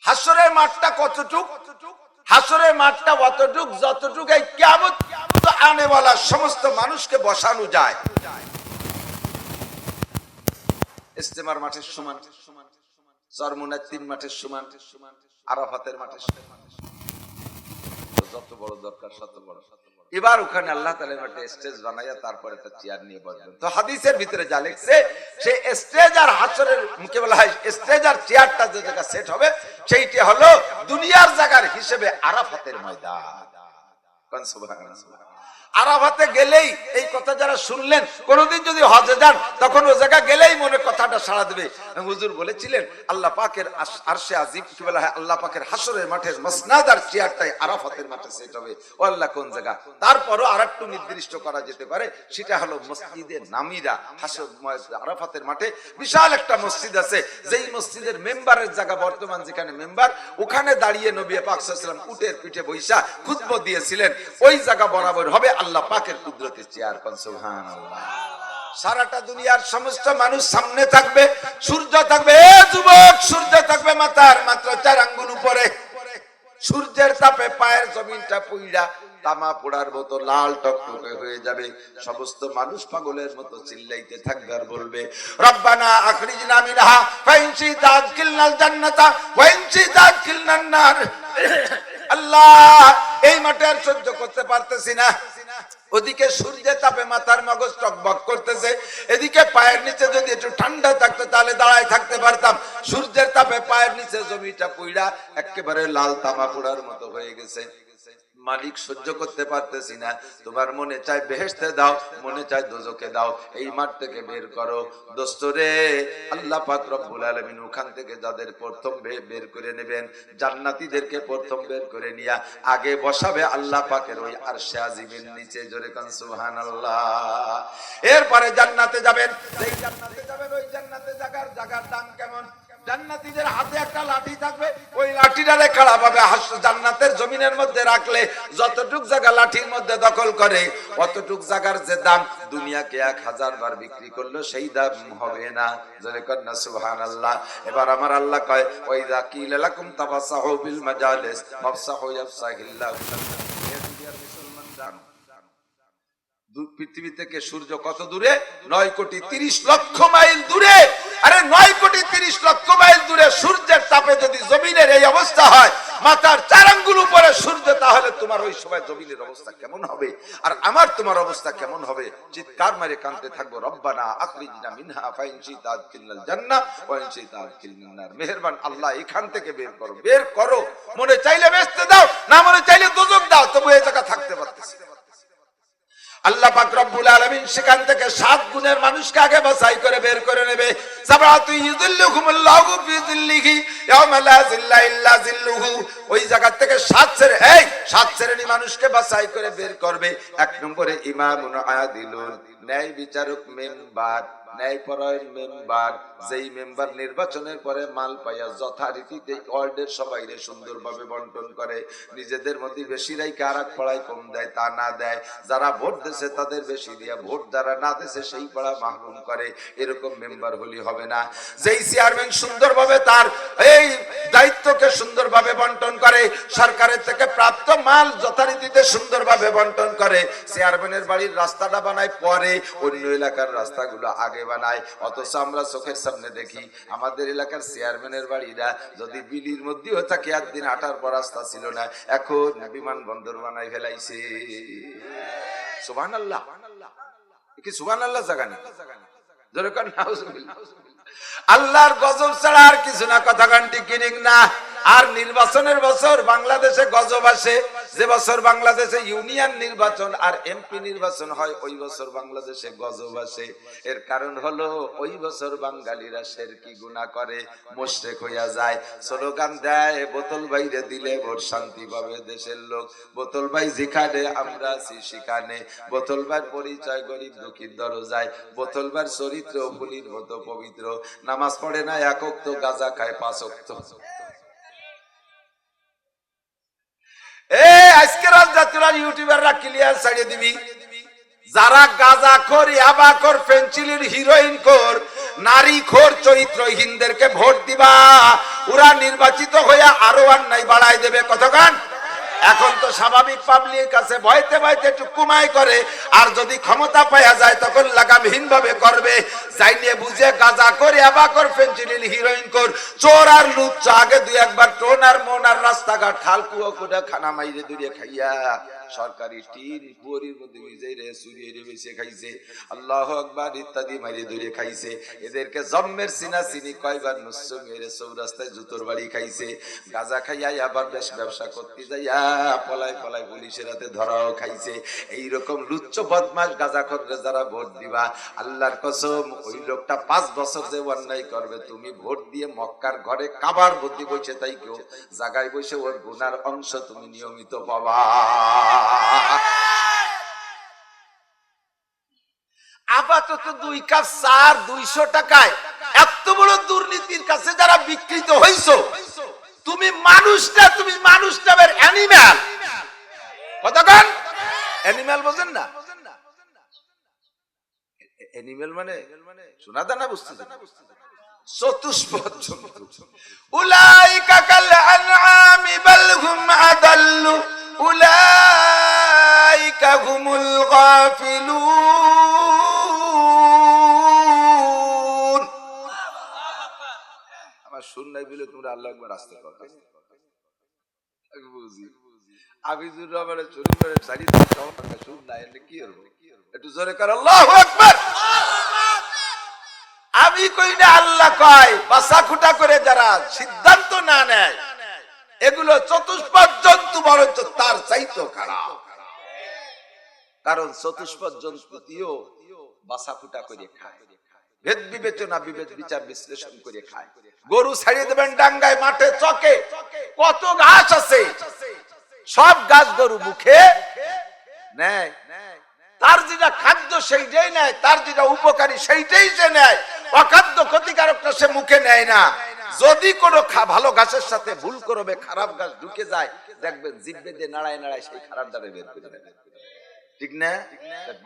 হাসরের মাঠটা কতটুক? হাসরের মাঠটা অতটুক যতটুক এই কিয়ামত আনেওয়ালা সমস্ত মানুষকে বসানো যায়। ইস্তেমার মাঠের সমান, চরমুনার 3 মাঠের সমান, আরাফাতের মাঠের সমান। যত বড় দরকার তত বড়। এবার ওখানে আল্লাহ তাআলা মাঠে স্টেজ বানায়া তারপরে একটা চেয়ার নিয়ে বসবেন। তো হাদিসের ভিতরে যা লেখছে, সেই স্টেজ আর হাসরের মুখে বলা হয় স্টেজ আর চেয়ারটা যে জায়গা সেট হবে সেইটি হলো দুনিয়ার জায়গার হিসেবে আরাফাতের ময়দান। কোন সুবহানাল্লাহ। আরাফাতে গেলেই এই কথা যারা শুনলেন, কোনদিন যদি হজে যান তখন ওই জায়গা গেলেই মনে কথাটা সাড়া দেবে। হুজুর বলেছিলেন আল্লাহ পাকের আরশে আজিম কি বলা হয়, আল্লাহ পাকের হাসরের মাঠের মসনাদ আর চেয়ারটাই আরাফাতের মাঠে সেট হবে। ও আল্লাহ কোন জায়গা? তারপরও আরেকটু নির্দিষ্ট করা যেতে পারে, সেটা হলো মসজিদে নামিরা। হাসর আরাফাতের মাঠে বিশাল একটা মসজিদ আছে, যেই মসজিদের মেম্বারের জায়গা বর্তমান যেখানে মেম্বার, ওখানে দাঁড়িয়ে নবী পাক সাল্লাল্লাহু আলাইহি ওয়াসাল্লাম উটের পিঠে বৈশা খুতবা দিয়েছিলেন। ওই জায়গা বরাবর হবে আল্লাহ পাকের কুদরতের চেয়ার। সুবহানাল্লাহ। সারাটা দুনিয়ার সমস্ত মানুষ সামনে থাকবে, সূর্য থাকবে, এ যুবক, সূর্য থাকবে মাথার মাত্র 4 আঙ্গুল উপরে। সূর্যের তাপে পায়ের জমিনটা পুইড়া তামা পোড়ার মতো লাল টকটকে হয়ে যাবে। সমস্ত মানুষ পাগলের মতো চিল্লাইতে থাকবে আর বলবে, রব্বানা আখরিজনা মিনহা ফাইন শি'তা আদখিলনাল জান্নাতা ওয়া ইন শি'তা আদখিলনান নার। আল্লাহ, এই মাঠে আর সহ্য করতে পারতেছি না। ওদিকে সূর্যের তাপে মাথার মগজ টকবক করতেছে, এদিকে পায়ের নিচে যদি একটু ঠান্ডা থাকতো তাহলে দাঁড়ায় থাকতে পারতাম। সূর্যের তাপে পায়ের নিচে জমিটা পুইড়া একেবারে লাল তামা পোড়ার মতো হয়ে গেছে। মালিক, সহ্য করতে পারতেছি না। তোমার মনে চাই বেহেশতে দাও, মনে চাই দোজখে দাও, এই মাঠ থেকে বের করো। দোস্তরে, আল্লাহ পাক রব্বুল আলামিন ওখান থেকে যাদের প্রথম বের করে নেবেন, জান্নাতীদেরকে প্রথম বের করে নিয়া আগে বসাবে আল্লাহ পাকের ওই আরশে আজিমের নিচে। জোরে কান সুবহানাল্লাহ। এরপরে জান্নাতে যাবেন। যেই জান্নাতে যাবেন ওই জান্নাতে জায়গার দাম কেমন? জান্নাতীদের হাতে একটা লাঠি থাকবে, ওই লাঠিটারে খাড়া ভাবে জান্নাতের জমিনের মধ্যে রাখলে যতটুক জায়গা লাঠির মধ্যে দখল করে অতটুক জায়গার যে দাম দুনিয়াকে 1000 বার বিক্রি করলো সেই দাম হবে না। জোরে কন্না সুবহানাল্লাহ। এবার আমার আল্লাহ কয়, ওয়াইযা কিলা লাকুম তাফাসাহু বিল মাজালিস ফাফসাহু ইয়াফসাহিল্লাহু। মুসলমান জানো পৃথিবী থেকে সূর্য কত দূরে? 9,30,00,000 মাইল দূরে। আরে 9,30,00,000 মাইল দূরে সূর্যের তাপে যদি জমিনের এই অবস্থা হয়, মাথার 4 আঙ্গুল উপরে সূর্য, তাহলে তোমার ওই সময় জমিনের অবস্থা কেমন হবে? আর আমার তোমার অবস্থা কেমন হবে? চিৎকার মারে কাঁদতে থাকবো, রব্বানা আখরিজনা মিনহা ফাইন শি'তা আদখিলনাল জান্নাহ ওয়া ইন শি'তা আদখিলনান নার। মেহেরবান আল্লাহ, এখান থেকে বের করো, বের করো। মনে চাইলে বেহেশতে দাও, না মনে চাইলে দোজখ দাও, তবু এই জায়গা থাকতে পারতেছি। আল্লাহ পাক রব্বুল আলামিন সেখান থেকে 7 গুণের মানুষকে আগে বাছাই করে বের করে নেবে। সাবাতু ইযিল্লুহুমুল্লাহু ফি যিল্লিহি ইয়াওমা লা যিল্লা ইল্লা যিল্লুহু। ওই জায়গা থেকে 7 শ্রেণী মানুষকে বাছাই করে বের করবে। 1 নম্বরে ইমামুন আদিলুন, ন্যায় বিচারক মেম্বার, ন্যায়পরায়ণ মেম্বার, যেই মেম্বার নির্বাচনের পরে মাল পাইয়া যথারীতিতে ওয়ার্ডের সবাইরে সুন্দরভাবে বন্টন করে, নিজেদের মধ্যে বেশি রাইকে আর এক পাড়ায় কম দেয় তা না দেয়। যারা ভোট দিয়েছে তাদের বেশি দিয়া ভোট, যারা না দিয়েছে সেই পাড়া মাহরুম করে, এরকম মেম্বার হলি হবে না। যেই চেয়ারম্যান সুন্দরভাবে তার এই দায়িত্বকে সুন্দরভাবে বন্টন করে, সরকারের থেকে প্রাপ্ত মাল যথারীতিতে সুন্দরভাবে বন্টন করে, চেয়ারম্যানের বাড়ির রাস্তাটা বানায় পরে, অন্য এলাকার রাস্তাগুলো আগে বানায়। অথচ আমরা চোখের সামনে দেখি আমাদের এলাকার চেয়ারম্যানের বাড়িরা যদি বিলির মধ্যেও থাকে, একদিন হাঁটার পর রাস্তা ছিল না, এখন বিমানবন্দর বানাই ফেলাইছে। সুবহানাল্লাহ। কি সুবহানাল্লাহ জায়গা নেই? জোরে কর নাউজুবিল্লাহ। আল্লাহর গজব ছাড়া আর কিছু না। কথা গানটি কিনিং না। আর নির্বাচনের বছর বাংলাদেশে গজব আসে। যে বছর বাংলাদেশে ইউনিয়ন নির্বাচন আর এমপি নির্বাচন হয়, ওই বছর বাংলাদেশে গজব আসে। এর কারণ হলো ওই বছর বাঙালিরা শিরকি গুনাহ করে, মুশরিক হইয়া যায়, স্লোগান দেয়, বোতল বাইরে দিলে ভোট শান্তি পাবে দেশের লোক। বোতল ভাই যেখানে আমরা আছি সেখানে, বোতল ভাইয়ের পরিচয় গরিব দুঃখীর দরজায়, বোতল ভাইয়ের চরিত্র ফুলির মতো পবিত্র, নামাজ পড়ে না 1 ওয়াক্ত, গাঁজা খায় 5 ওয়াক্ত। আজকে রাজনীতিরা ইউটিউবাররা ক্লিয়ার ছাড়িয়ে দিবি, যারা গাঁজা খোর, ইয়াবা খোর, ফেন্সিলির হিরোইন খোর, নারী খোর, চরিত্রহীনদেরকে ভোট দিবা, ওরা নির্বাচিত হয়ে আরো অন্যায় বাড়াই দেবে। কতক্ষণ? এখন তো স্বাভাবিক পাবলিক কাছে ভয়তে ভয়তে একটু কুমাই করে, আর যদি ক্ষমতা পাওয়া যায় তখন লাগামহীন ভাবে করবে। যাই নিয়ে বুঝে গাঁজা করে, আবাকর, ফেন্সিডিল, হিরোইন কর, চোর আর লুচ্চা আগে দুই একবার টোন আর মন আর রাস্তাঘাট খাল কুয়ো করে খানা মাইরে দূরে খাইয়া সরকারি টিন কুয়োরির মধ্যে ভিজাই রে চুরিয়ে রে বেশি খাইছে, আল্লাহ আকবার ইত্যাদি মাইরে দূরে খাইছে। এদেরকে জম্মের সিনা চিনি কয়বার নুসু মেরে চৌরাস্তায় জুতোর বাড়ি খাইছে। গাঁজা খাইয়া আবার বেশ ব্যবসা করতে যাইয়া পলাই পলাই পুলিশের হাতে ধরাও খাইছে। এইরকম লুচ্চ বদমাস গাঁজাখোররে যারা ভোট দিবা, আল্লাহর কসম ওই লোকটা 5 বছর যে অন্যায় করবে, তুমি ভোট দিয়ে মক্কার ঘরে কাবার বুদ্ধি বসে তাই কেউ জায়গায় বসে ওর গুনার অংশ তুমি নিয়মিত পাবা। আপাতত 2 কাপ চা 200 টাকায় এত বড় দুর্নীতির কাছে যারা বিকৃত হইছো, তুমি মানুষটা, তুমি মানুষ নামের অ্যানিম্যাল। কতক্ষণ? অ্যানিম্যাল বোঝেন না? অ্যানিম্যাল মানে শোনা দানা বুঝতে চতুষ্পদ জন্তু। উলাইকা কাল আনআমি বাল হুম আদাল্লু উলাইকা হুমুল গাফিলুন। আমার শুননাই বলে তোমরা আল্লাহু আকবার আসতে কথা বুঝি। আবিজুর রহমানের শুরু করে সারি সমস্যা শুননা এলে কি হবে? একটু জোরে কর আল্লাহু আকবার। আমি কই না, আল্লাহ কয়। বাসা খুঁটা করে যারা সিদ্ধান্ত না নেয়, এগুলো চতুষ্পদ জন্তু বরঞ্চ তার চাইতো খারাপ। কারণ চতুষ্পদ জন্তুটিও বাসা খুঁটা করে খায়, ভেদ বিবেচনা, বিবেক বিচার বিশ্লেষণ করে খায়। গরু ছাড়িয়ে দেবেন ডাঙ্গায়, মাঠে, চকে, কত ঘাস আছে, সব গাছ গরু মুখে নেয়। তার যেটা খাদ্য সেইটাই নেয়, তার যেটা উপকারী সেইটাই সে নেয়। অখাদ্য ক্ষতিকারকটা সে মুখে নেয় না। যদি কোনো ভালো গাছের সাথে ভুল করবে, খারাপ গাছ ঢুকে যায়, দেখবেন জিভে দিয়ে নাড়ায় নাড়ায় সেই খারাপ ডালে বের করে দেবে। ঠিক না?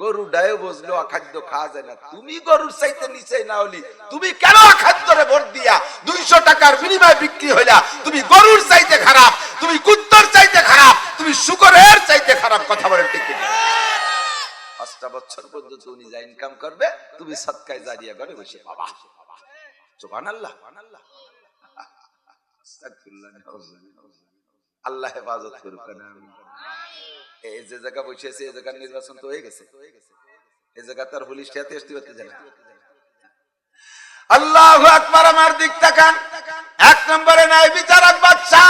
গরু ডায়ে বসলো, অখাদ্য খাওয়া যায় না। তুমি গরুর চাইতে নিচে না হলি, তুমি কেন অখাদ্যরে ভোট দিয়া 200 টাকার বিনিময়ে বিক্রি হইলা? তুমি গরুর চাইতে খারাপ, তুমি কুত্তর চাইতে খারাপ, তুমি শুকরের চাইতে খারাপ। কথা বলেন ঠিক কিনা? 5টা বছর পর্যন্ত উনি যা ইনকাম করবে, তুমি সদকায়ে জারিয়া করে বসে বাবা। সুবহানাল্লাহ। আল্লাহ হেফাজত করুক। এই যে জায়গা বসে আছে, এই জায়গার নির্বাচন তো হয়ে গেছে, এই জায়গা তার পুলিশ খেতে আসতে পারতে জানে। আল্লাহু আকবার। আমার দিক তাকান। 1 নম্বরে নাই বিচারক বাচ্চা।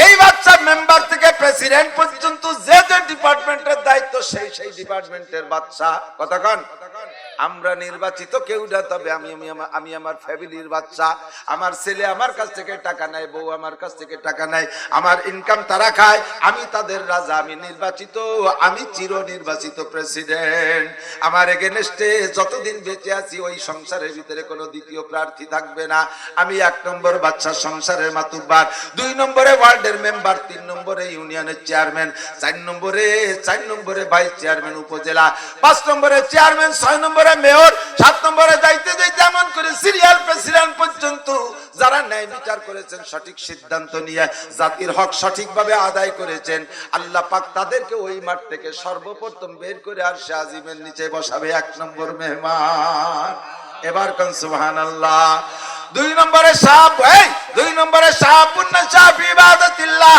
এই বাচ্চা মেম্বার থেকে প্রেসিডেন্ট পর্যন্ত যে যে ডিপার্টমেন্টের দায়িত্ব, সেই সেই ডিপার্টমেন্টের বাচ্চা। কতক্ষণ? আমরা নির্বাচিত কেউ না, তবে আমি আমার ফ্যামিলির বাচ্চা। আমার ছেলে আমার কাছ থেকে টাকা নেয়, বউ আমার কাছ থেকে টাকা নেয়, আমার ইনকাম তারা খায়, আমি তাদের রাজা। আমি নির্বাচিত, আমি চির নির্বাচিত প্রেসিডেন্ট। আমার এগেনস্টে যতদিন বেঁচে আছি ওই সংসারের ভিতরে কোনো দ্বিতীয় প্রার্থী থাকবে না। আমি 1 নম্বর বাচ্চা, সংসারের মাতুব্বার। 2 নম্বরে ওয়ার্ডের মেম্বার, 3 নম্বরে ইউনিয়নের চেয়ারম্যান, 4 নম্বরে ভাইস চেয়ারম্যান উপজেলা, 5 নম্বরে চেয়ারম্যান, 6 নম্বরে মেয়র, 7 নম্বরে যাইতে যাইতে এমন করে সিরিয়াল প্রেসিডেন্ট পর্যন্ত যারা ন্যায় বিচার করেছেন, সঠিক সিদ্ধান্ত নিয়ে জাতির হক সঠিকভাবে আদায় করেছেন, আল্লাহ পাক তাদেরকে ওই মাঠ থেকে সর্বপ্রথম বের করে আরশে আজিমের নিচে বসাবে 1 নম্বর মেহমান। এবার কোন সুবহানাল্লাহ। 2 নম্বরে সাহাব, 2 নম্বরে সাহাবুন নাসা ফি ইবাদাতিল্লাহ।